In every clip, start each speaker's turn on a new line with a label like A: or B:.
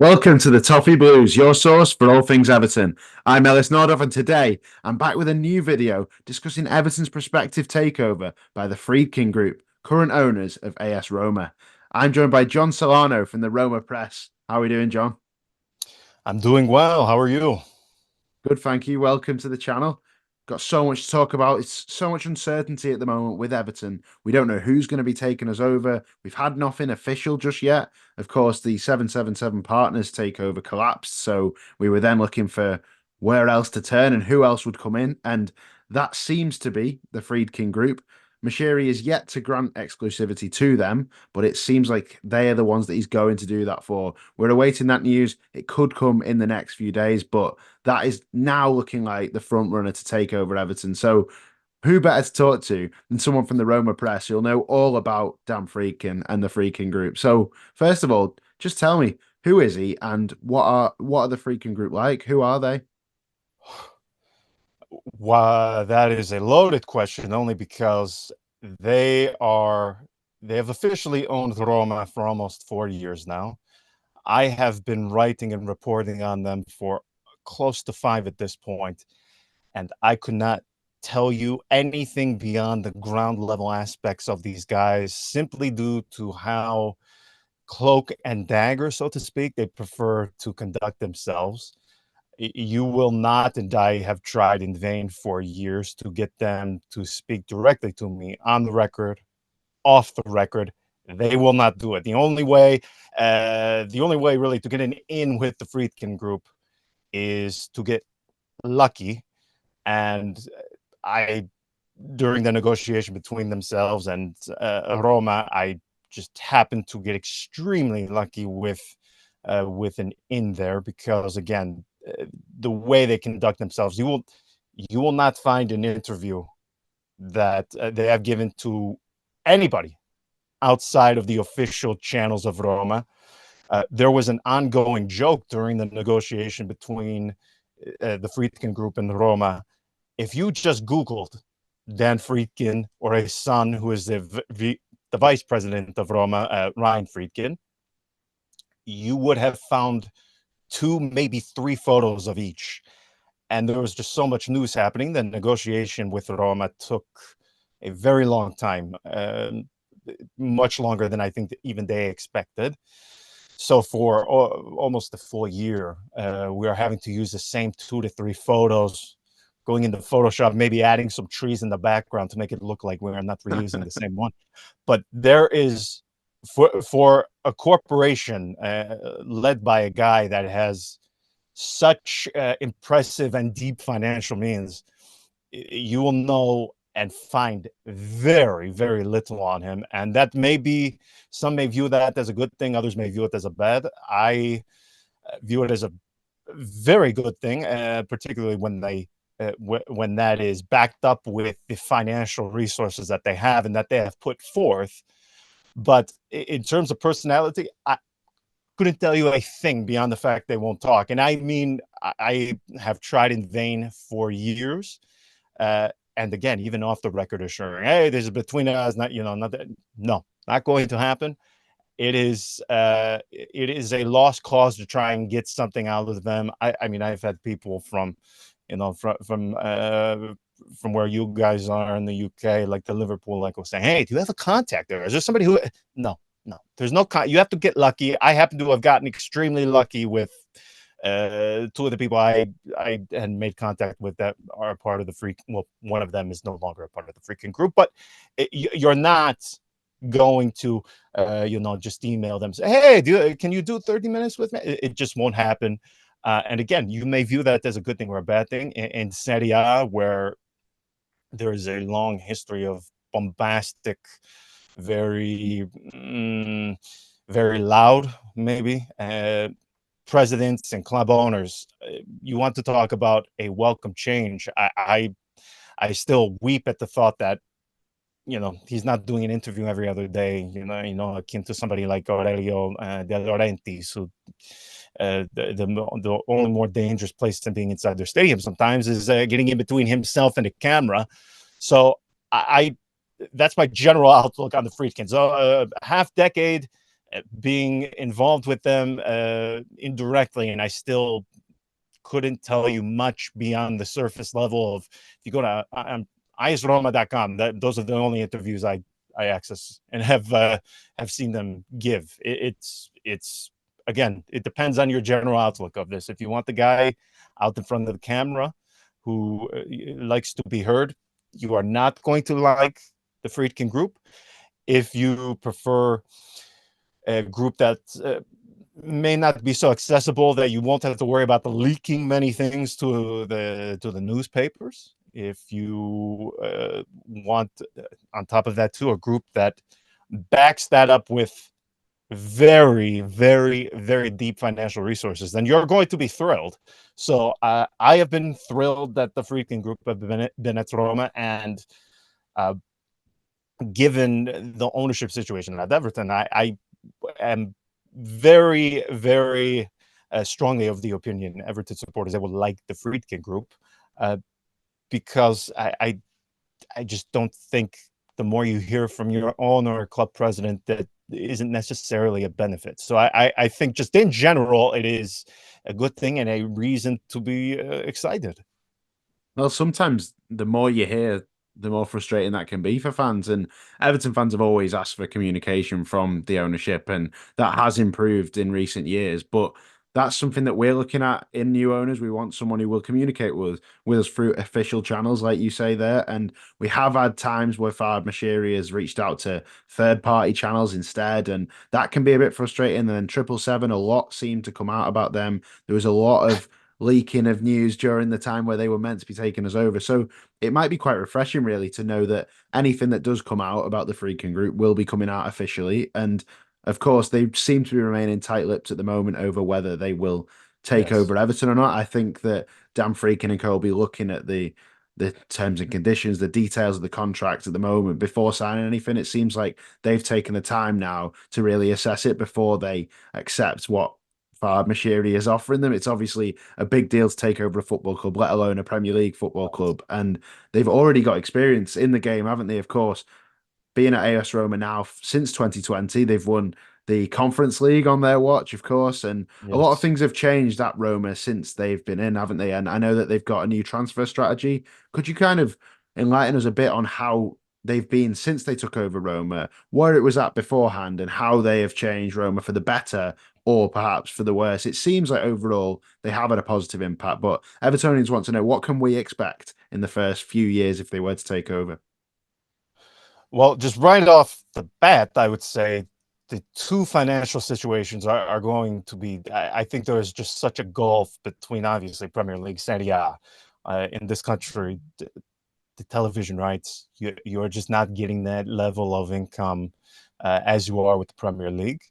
A: Welcome to the Toffee Blues, your source for all things Everton. I'm Ellis Nordoff, and today I'm back with a new video discussing Everton's prospective takeover by the Friedkin Group, current owners of AS Roma. I'm joined by John Solano from the Roma Press. How are we doing, John?
B: I'm doing well. How are you?
A: Good, thank you. Welcome to the channel. Got so much to talk about. It's so much uncertainty at the moment with Everton. We don't know who's going to be taking us over. We've had nothing official just yet. Of course, the 777 Partners takeover collapsed, so we were then looking for where else to turn and who else would come in, and that seems to be the Friedkin Group. Mashiri is yet to grant exclusivity to them, but it seems like they are the ones that he's going to do that for. We're awaiting that news. It could come in the next few days, but that is now looking like the front runner to take over Everton. So who better to talk to than someone from the Roma Press who'll know all about Dan Friedkin and the Friedkin Group? So first of all, just tell me, who is he and what are the Friedkin Group like? Who are they?
B: Wow, that is a loaded question only because they have officially owned Roma for almost 4 years now. I have been writing and reporting on them for close to 5 at this point, and I could not tell you anything beyond the ground level aspects of these guys simply due to how cloak and dagger, so to speak, they prefer to conduct themselves. You will not, and I have tried in vain for years to get them to speak directly to me on the record, off the record. They will not do it. The only way really to get an in with the Friedkin Group is to get lucky. And I, during the negotiation between themselves and Roma, I just happened to get extremely lucky with an in there because again, the way they conduct themselves, you will not find an interview that they have given to anybody outside of the official channels of Roma. There was an ongoing joke during the negotiation between the Friedkin Group and Roma. If you just Googled Dan Friedkin or his son, who is the vice president of Roma, Ryan Friedkin, you would have found two, maybe three photos of each. And there was just so much news happening. The negotiation with Roma took a very long time, much longer than I think even they expected. So for almost a full year, we are having to use the same 2 to 3 photos, going into Photoshop, maybe adding some trees in the background to make it look like we are not reusing the same one. But there is, for a corporation led by a guy that has such impressive and deep financial means, you will know and find very, very little on him. And that may be, some may view that as a good thing, others may view it as a bad. I view it as a very good thing, particularly when that is backed up with the financial resources that they have and that they have put forth. But in terms of personality, I couldn't tell you a thing beyond the fact they won't talk. And I mean, I have tried in vain for years. And again, even off the record, assuring, hey, this is between us, not, not that, no, not going to happen. It is a lost cause to try and get something out of them. I mean, I've had people from, from where you guys are in the UK, like the Liverpool, like was saying, hey, do you have a contact there? Is there somebody who? No, there's no. You have to get lucky. I happen to have gotten extremely lucky with two of the people I had made contact with that are a part of the freak. Well, one of them is no longer a part of the Freaking Group, but you're not going to just email them, say, hey, can you do 30 minutes with me? It just won't happen. And again, you may view that as a good thing or a bad thing. In Serie A, where there is a long history of bombastic, very very loud, maybe, presidents and club owners, you want to talk about a welcome change. I still weep at the thought that he's not doing an interview every other day, akin to somebody like Aurelio De Laurentiis, who the only more dangerous place than being inside their stadium sometimes is getting in between himself and the camera. So I that's my general outlook on the Friedkins. So half decade, being involved with them indirectly, and I still couldn't tell you much beyond the surface level of, if you go to isroma.com, those are the only interviews I access and have seen them give. It's again, it depends on your general outlook of this. If you want the guy out in front of the camera who likes to be heard, you are not going to like the Friedkin group. If you prefer a group that may not be so accessible, that you won't have to worry about the leaking many things to the newspapers. If you want, on top of that too, a group that backs that up with very, very, very deep financial resources, then you're going to be thrilled. So I have been thrilled that the Friedkin group have been at Roma, and given the ownership situation at Everton, I am very, very strongly of the opinion Everton supporters, they would like the Friedkin group, because I just don't think the more you hear from your owner or club president, that isn't necessarily a benefit. So I think just in general, it is a good thing and a reason to be excited.
A: Well, sometimes the more you hear, the more frustrating that can be for fans. And Everton fans have always asked for communication from the ownership, and that has improved in recent years. But that's something that we're looking at in new owners. We want someone who will communicate with us through official channels, like you say there. And we have had times where Fard Mashiri has reached out to third-party channels instead, and that can be a bit frustrating. And then 777, a lot seemed to come out about them. There was a lot of leaking of news during the time where they were meant to be taking us over. So it might be quite refreshing, really, to know that anything that does come out about the Friedkin group will be coming out officially. And of course, they seem to be remaining tight-lipped at the moment over whether they will take
B: Yes.
A: over Everton or not. I think that Dan Friedkin and co will be looking at the terms and conditions, the details of the contract at the moment before signing anything. It seems like they've taken the time now to really assess it before they accept what Fard Mashiri is offering them. It's obviously a big deal to take over a football club, let alone a Premier League football club. And they've already got experience in the game, haven't they? Of course, being at AS Roma now since 2020, they've won the Conference League on their watch, of course, and a lot of
B: Yes.
A: things have changed at Roma since they've been in, haven't they? And I know that they've got a new transfer strategy. Could you kind of enlighten us a bit on how they've been since they took over Roma, where it was at beforehand, and how they have changed Roma for the better or perhaps for the worse? It seems like overall they have had a positive impact, but Evertonians want to know, what can we expect in the first few years if they were to take over?
B: Well, just right off the bat, I would say the two financial situations are going to be, I think there is just such a gulf between, obviously, Premier League, Serie A. In this country, the television rights, you're just not getting that level of income as you are with the Premier League.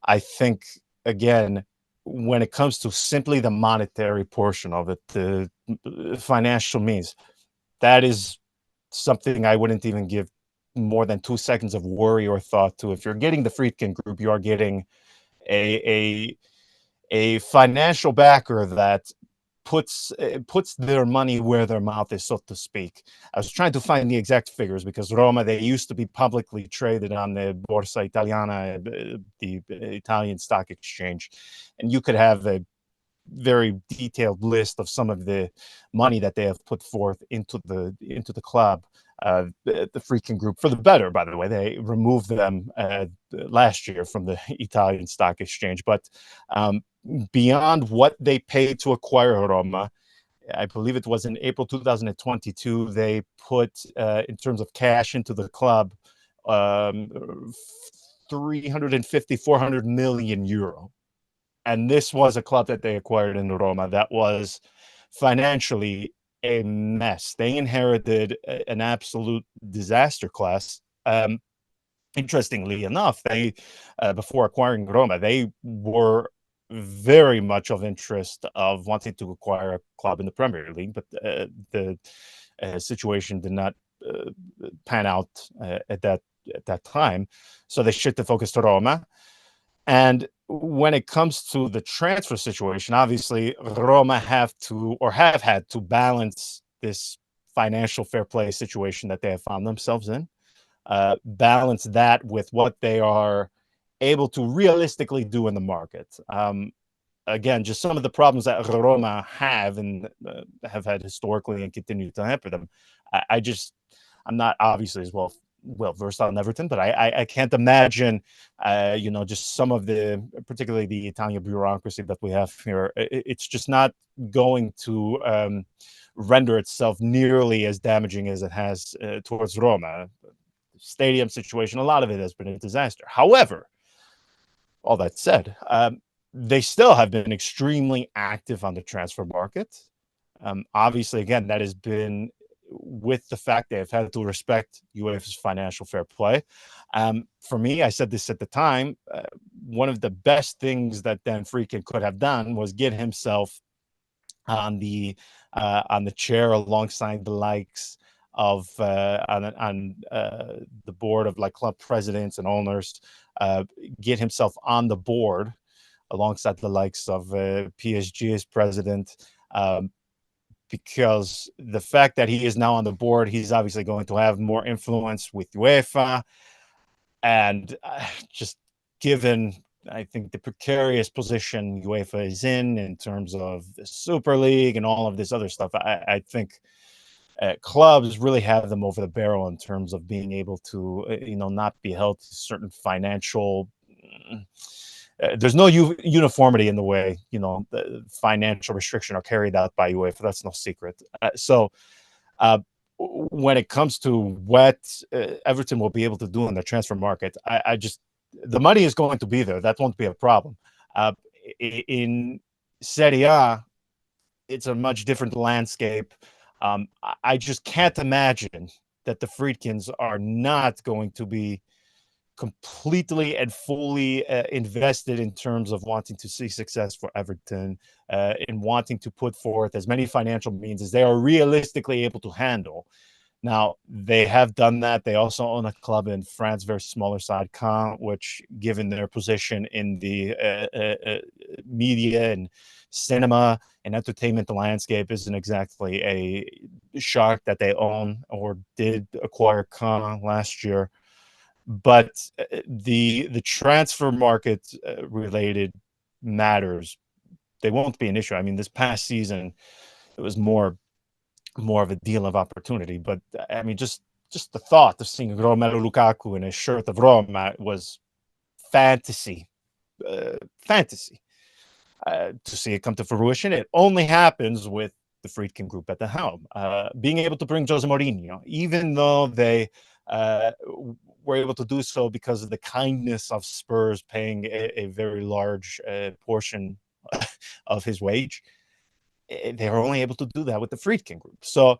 B: I think, again, when it comes to simply the monetary portion of it, the financial means, that is something I wouldn't even give more than 2 seconds of worry or thought to. If you're getting the Friedkin group, you are getting a financial backer that puts their money where their mouth is, so to speak. I was trying to find the exact figures because Roma, they used to be publicly traded on the Borsa Italiana, the Italian stock exchange, and you could have a very detailed list of some of the money that they have put forth into the club. The Friedkin group, for the better, by the way, they removed them last year from the Italian stock exchange. But beyond what they paid to acquire Roma, I believe it was in April 2022, they put, in terms of cash into the club, 350, 400 million euro. And this was a club that they acquired in Roma that was financially a mess. They inherited an absolute disaster class. Interestingly enough, they before acquiring Roma, they were very much of interest of wanting to acquire a club in the Premier League, but the situation did not pan out at that time. So they shifted focus to Roma. And when it comes to the transfer situation, obviously Roma have had to balance this financial fair play situation that they have found themselves in, balance that with what they are able to realistically do in the market. Again, just some of the problems that Roma have and have had historically and continue to hamper them. I'm not obviously as well versed on Everton, but I can't imagine, just some of the, particularly the Italian bureaucracy that we have here. It's just not going to render itself nearly as damaging as it has towards Roma. Stadium situation, a lot of it has been a disaster. However, all that said, they still have been extremely active on the transfer market. Obviously, again, that has been with the fact they have had to respect UEFA's financial fair play. For me, I said this at the time, one of the best things that Dan Friedkin could have done was get himself on the chair alongside the likes of on the board of like club presidents and owners, get himself on the board alongside the likes of PSG's president, because the fact that he is now on the board, he's obviously going to have more influence with UEFA, and just given, I think, the precarious position UEFA is in terms of the Super League and all of this other stuff, I think clubs really have them over the barrel in terms of being able to, not be held to certain financial. There's no uniformity in the way, the financial restriction are carried out by UEFA. That's no secret. So when it comes to what Everton will be able to do in the transfer market, the money is going to be there. That won't be a problem. In Serie A, it's a much different landscape. I just can't imagine that the Friedkins are not going to be completely and fully invested in terms of wanting to see success for Everton, in wanting to put forth as many financial means as they are realistically able to handle. Now, they have done that. They also own a club in France, very smaller side, Caen, which, given their position in the media and cinema and entertainment landscape, isn't exactly a shock that they own or did acquire Caen last year. But the transfer market related matters, they won't be an issue. I mean, this past season, it was more of a deal of opportunity. But I mean, just the thought of seeing Romelu Lukaku in a shirt of Roma was fantasy. To see it come to fruition, it only happens with the Friedkin group at the helm. Being able to bring Jose Mourinho, even though they were able to do so because of the kindness of Spurs paying a very large portion of his wage, they were only able to do that with the Friedkin group. So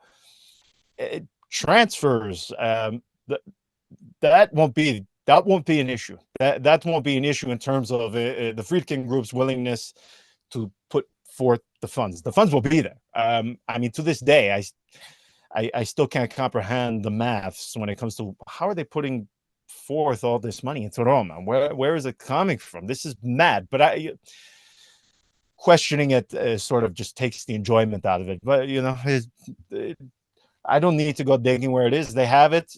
B: transfers, that won't be an issue. That won't be an issue in terms of the Friedkin group's willingness to put forth the funds. The funds will be there. I mean, to this day, I still can't comprehend the maths when it comes to how are they putting forth all this money into Roma. Where is it coming from? This is mad. But questioning it sort of just takes the enjoyment out of it. But I don't need to go digging where it is. They have it.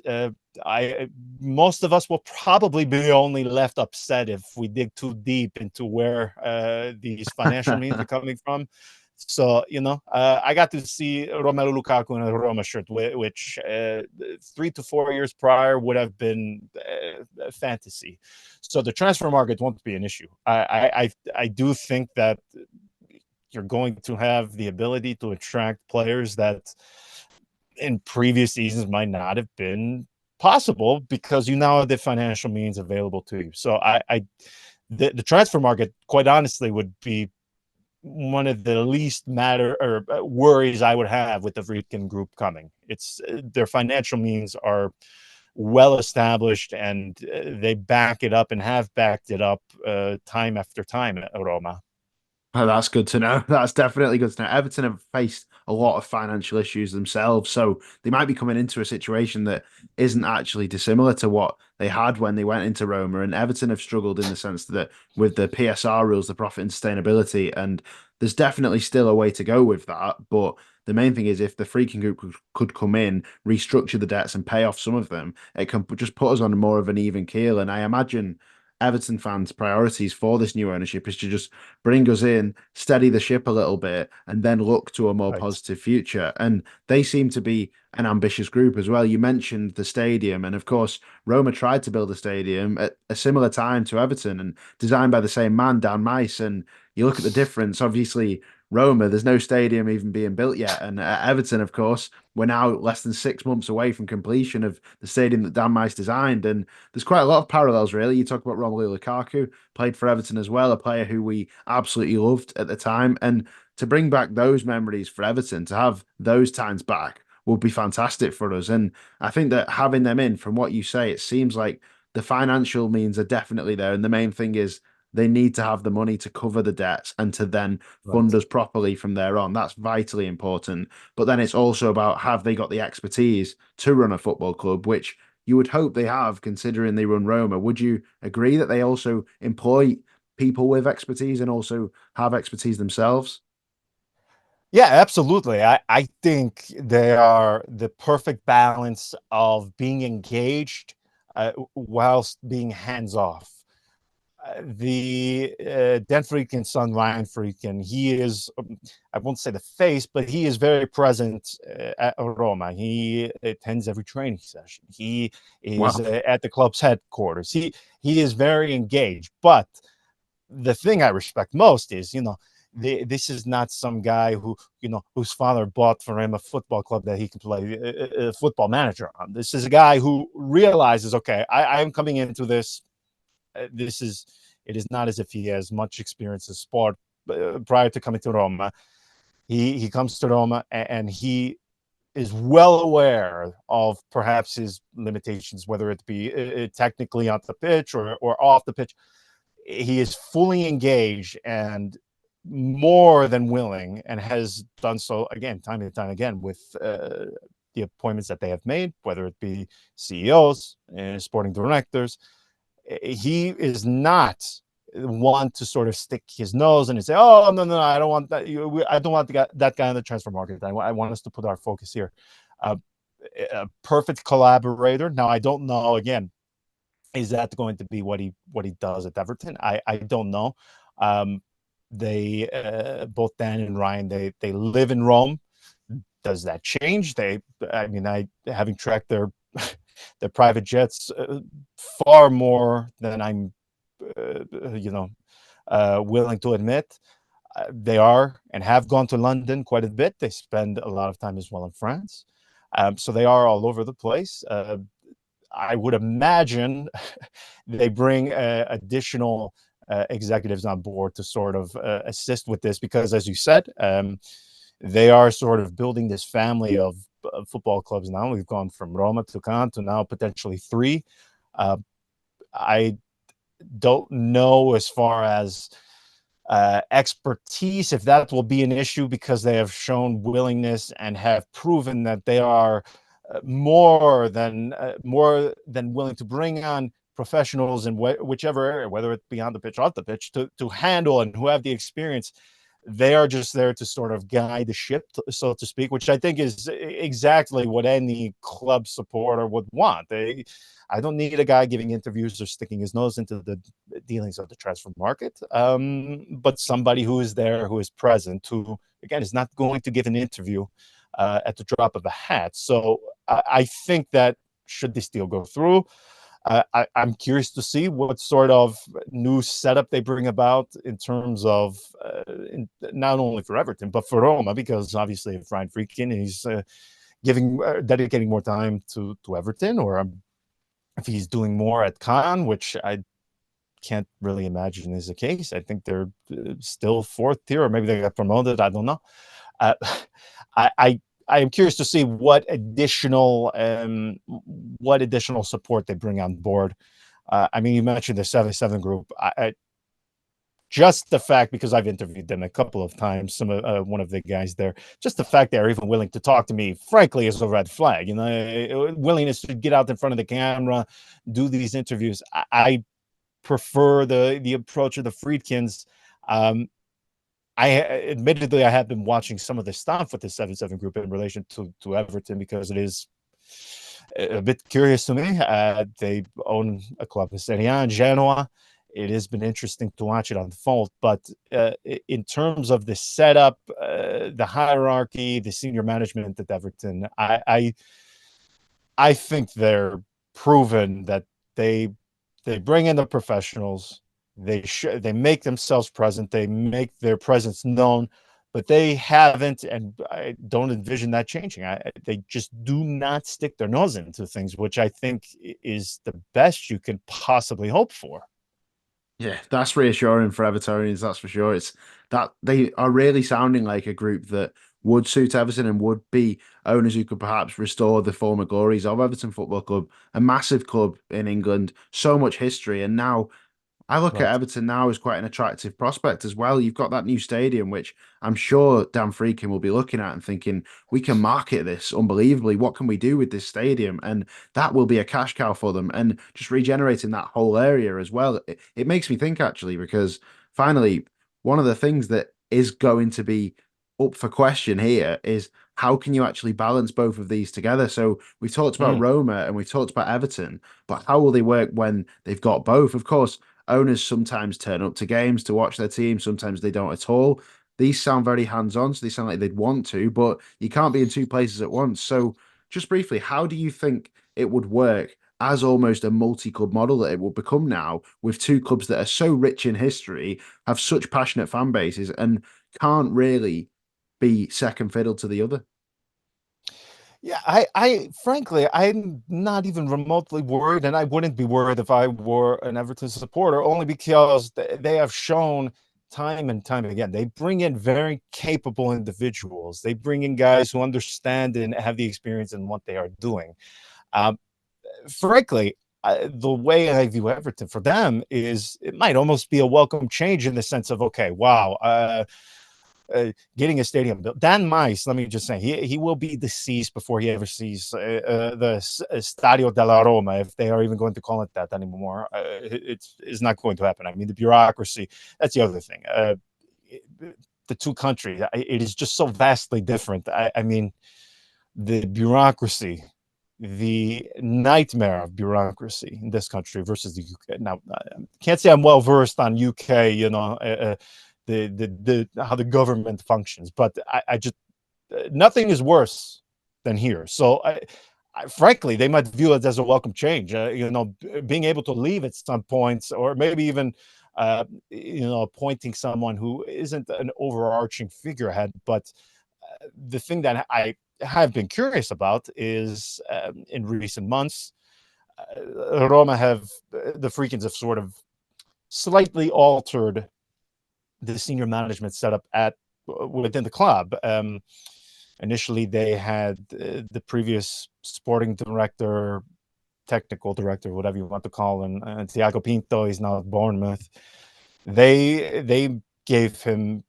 B: Most of us will probably be only left upset if we dig too deep into where these financial means are coming from. So, I got to see Romelu Lukaku in a Roma shirt, which 3 to 4 years prior would have been fantasy. So the transfer market won't be an issue. I do think that you're going to have the ability to attract players that in previous seasons might not have been possible because you now have the financial means available to you. So the transfer market, quite honestly, would be one of the least worries I would have with the Friedkin group coming. It's their financial means are well established, and they back it up and have backed it up time after time at Roma.
A: Oh, that's good to know. That's definitely good to know. Everton have faced a lot of financial issues themselves, so they might be coming into a situation that isn't actually dissimilar to what they had when they went into Roma. And Everton have struggled in the sense that with the PSR rules, the profit and sustainability, and there's definitely still a way to go with that. But the main thing is if the Freaking Group could come in, restructure the debts and pay off some of them, it can just put us on more of an even keel. And I imagine Everton fans' priorities for this new ownership is to just bring us in, steady the ship a little bit, and then look to a more
B: Right.
A: positive future. And they seem to be an ambitious group as well. You mentioned the stadium, and of course, Roma tried to build a stadium at a similar time to Everton and designed by the same man, Dan Mice. And you look at the difference, obviously. Roma, there's no stadium even being built yet. And at Everton, of course, we're now less than 6 months away from completion of the stadium that Dan Mice designed. And there's quite a lot of parallels, really. You talk about Romelu Lukaku, played for Everton as well, a player who we absolutely loved at the time. And to bring back those memories for Everton, to have those times back, would be fantastic for us. And I think that having them in, from what you say, it seems like the financial means are definitely there. And the main thing is they need to have the money to cover the debts and to then fund
B: Right.
A: us properly from there on. That's vitally important. But then it's also about have they got the expertise to run a football club, which you would hope they have, considering they run Roma. Would you agree that they also employ people with expertise and also have expertise themselves?
B: Yeah, absolutely. I think they are the perfect balance of being engaged whilst being hands off. The Dan Friedkin's son, Ryan Friedkin, he is, I won't say the face, but he is very present at Roma. He attends every training session. He is
A: Wow.
B: at the club's headquarters. He is very engaged. But the thing I respect most is, this is not some guy whose father bought for him a football club that he can play a football manager on. This is a guy who realizes, okay, I'm coming into this. It is not as if he has much experience in sport prior to coming to Roma. He comes to Roma and he is well aware of perhaps his limitations, whether it be technically on the pitch or off the pitch. He is fully engaged and more than willing, and has done so again, time and time again, with the appointments that they have made, whether it be CEOs and sporting directors. He is not one to sort of stick his nose in and say, "Oh, no, I don't want that. I don't want that guy on the transfer market. I want us to put our focus here." Uh, a perfect collaborator. Now, I don't know. Again, is that going to be what he does at Everton? I don't know. Um, they both Dan and Ryan, they live in Rome. Does that change? I mean, I having tracked their private jets far more than I'm willing to admit. They are and have gone to London quite a bit. They spend a lot of time as well in France. So they are all over the place. I would imagine they bring additional executives on board to sort of assist with this because, as you said, they are sort of building this family of football clubs now. We've gone from Roma to Cannes to now potentially three. I don't know as far as expertise if that will be an issue because they have shown willingness and have proven that they are more than willing to bring on professionals in whichever area, whether it be on the pitch or off the pitch, to handle and who have the experience. They are just there to sort of guide the ship, so to speak, which I think is exactly what any club supporter would want. I don't need a guy giving interviews or sticking his nose into the dealings of the transfer market, but somebody who is there, who is present, who, again, is not going to give an interview at the drop of a hat. So I think that should this deal go through, I'm curious to see what sort of new setup they bring about in terms of not only for Everton but for Roma, because obviously if Ryan Friedkin is dedicating more time to Everton, or if he's doing more at Cannes, which I can't really imagine is the case. I think they're still fourth tier, or maybe they got promoted. I don't know. Uh, I am curious to see what additional support they bring on board. I mean, you mentioned the 77 group. Just the fact, because I've interviewed them a couple of times, one of the guys there, just the fact they're even willing to talk to me, frankly, is a red flag. Willingness to get out in front of the camera, do these interviews. I prefer the approach of the Friedkins. Admittedly, I have been watching some of the stuff with the 77 group in relation to Everton because it is a bit curious to me. They own a club in Serie A in Genoa, it has been interesting to watch it unfold. But in terms of the setup, the hierarchy, the senior management at Everton, I think they're proven that they they bring in the professionals, they make themselves present, they make their presence known, but they haven't, and I don't envision that changing. They just do not stick their nose into things, which I think is the best you can possibly hope for.
A: Yeah, that's reassuring for Evertonians, that's for sure. It's that they are really sounding like a group that would suit Everton and would be owners who could perhaps restore the former glories of Everton Football Club, a massive club in England, so much history, and now I look at
B: Right.
A: Everton now as quite an attractive prospect as well. You've got that new stadium, which I'm sure Dan Friedkin will be looking at and thinking, we can market this unbelievably. What can we do with this stadium? And that will be a cash cow for them. And just regenerating that whole area as well. It makes me think actually, because finally, one of the things that is going to be up for question here is how can you actually balance both of these together? So we've talked about
B: Mm.
A: Roma and we've talked about Everton, but how will they work when they've got both? Of course, owners sometimes turn up to games to watch their team, sometimes they don't at all. These sound very hands on, so they sound like they'd want to, but you can't be in two places at once. So, just briefly, how do you think it would work as almost a multi club model that it will become now with two clubs that are so rich in history, have such passionate fan bases, and can't really be second fiddle to the other?
B: Yeah, I frankly, I'm not even remotely worried, and I wouldn't be worried if I were an Everton supporter, only because they have shown time and time again. They bring in very capable individuals. They bring in guys who understand and have the experience in what they are doing. Um, Frankly, the way I view Everton for them is it might almost be a welcome change in the sense of, okay, wow, getting a stadium built. Dan Mice, let me just say, he will be deceased before he ever sees the Stadio della Roma, if they are even going to call it that anymore. It's not going to happen. I mean, the bureaucracy, that's the other thing. The two countries, it is just so vastly different. I mean, the bureaucracy, the nightmare of bureaucracy in this country versus the UK. Now, I can't say I'm well versed on UK, the how the government functions, but I just nothing is worse than here. So frankly, they might view it as a welcome change. Being able to leave at some points, or maybe even appointing someone who isn't an overarching figurehead, but the thing that I have been curious about is in recent months, Roma have the Freakins have sort of slightly altered the senior management setup at within the club. Initially, they had the previous sporting director, technical director, whatever you want to call him, Tiago Pinto. He's now at Bournemouth. They gave him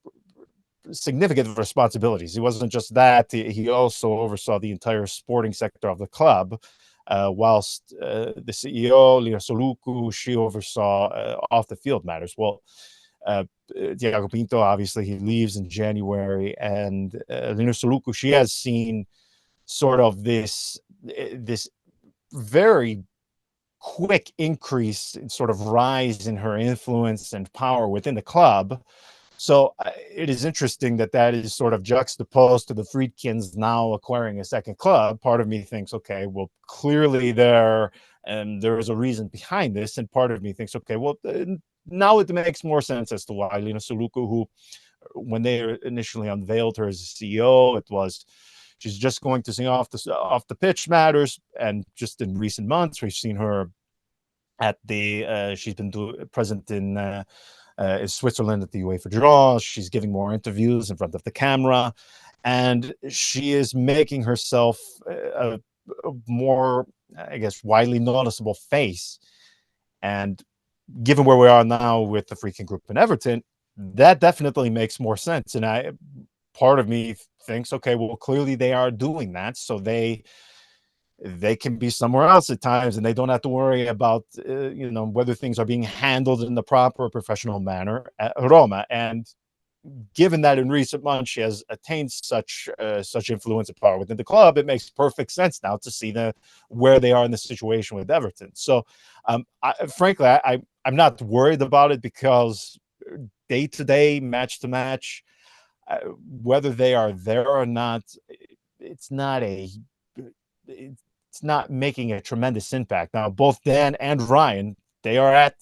B: significant responsibilities. He wasn't just that; he also oversaw the entire sporting sector of the club. Whilst the CEO, Lina Soluku, she oversaw off the field matters. Well, Diego Pinto, obviously, he leaves in January, and Lina Soluku, she has seen sort of this very quick increase, sort of rise in her influence and power within the club. So it is interesting that that is sort of juxtaposed to the Friedkins now acquiring a second club. Part of me thinks, okay, well, clearly there is a reason behind this, and part of me thinks, okay, well, now it makes more sense as to why Lina Soluku, who when they initially unveiled her as a CEO, it was she's just going to sing off the pitch matters, and just in recent months we've seen her at the she's been present in Switzerland at the UEFA draw. She's giving more interviews in front of the camera, and she is making herself a more, I guess, widely noticeable face. And given where we are now with the Freaking Group in Everton, that definitely makes more sense. And part of me thinks, okay, well, clearly they are doing that, so they can be somewhere else at times, and they don't have to worry about whether things are being handled in the proper professional manner at Roma. And given that in recent months she has attained such influence and power within the club, it makes perfect sense now to see where they are in the situation with Everton. So, frankly, I'm not worried about it because day to day, match to match, whether they are there or not, it's not a it's not making a tremendous impact. Now, both Dan and Ryan, they are at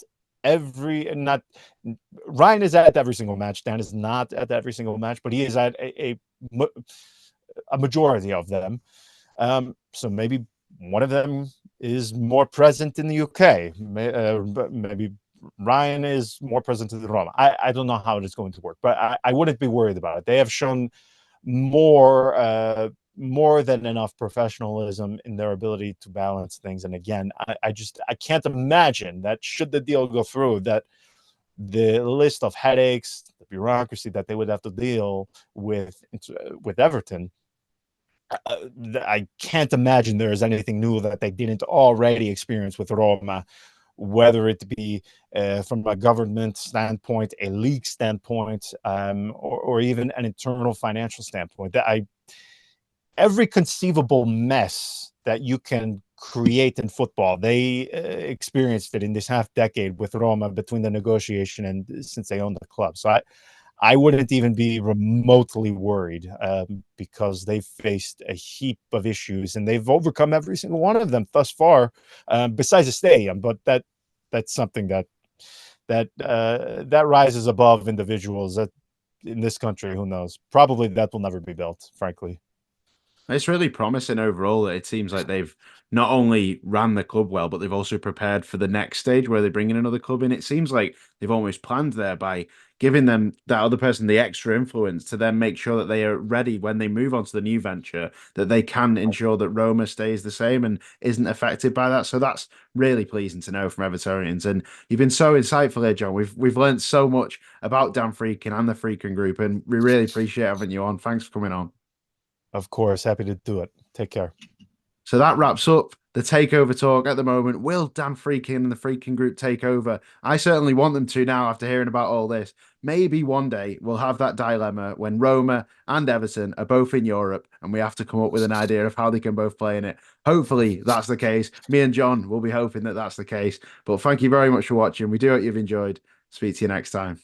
B: every not Ryan is at every single match. Dan is not at every single match, but he is at a majority of them. So maybe one of them is more present in the UK. Maybe Ryan is more present in the Roma. I don't know how it is going to work, but I wouldn't be worried about it. They have shown more than enough professionalism in their ability to balance things. And again, I can't imagine that should the deal go through, that the list of headaches, the bureaucracy that they would have to deal with Everton. I can't imagine there is anything new that they didn't already experience with Roma, whether it be from a government standpoint, a league standpoint, or even an internal financial standpoint. Every conceivable mess that you can create in football, they experienced it in this half decade with Roma, between the negotiation and since they own the club. So I wouldn't even be remotely worried, because they've faced a heap of issues and they've overcome every single one of them thus far, besides the stadium. But that's something that rises above individuals. That in this country, who knows? Probably that will never be built, frankly.
A: It's really promising overall. It seems like they've not only ran the club well, but they've also prepared for the next stage where they bring in another club in. It seems like they've almost planned there by giving them that other person the extra influence to then make sure that they are ready when they move on to the new venture, that they can ensure that Roma stays the same and isn't affected by that. So that's really pleasing to know from Evertonians. And you've been so insightful here, John. We've learned so much about Dan Friedkin and the Friedkin Group, and we really appreciate having you on. Thanks for coming on.
B: Of course, happy to do it. Take care.
A: So that wraps up the takeover talk at the moment. Will Dan Friedkin and the Friedkin Group take over? I certainly want them to now after hearing about all this. Maybe one day we'll have that dilemma when Roma and Everton are both in Europe and we have to come up with an idea of how they can both play in it. Hopefully that's the case. Me and John will be hoping that that's the case. But thank you very much for watching. We do hope you've enjoyed. Speak to you next time.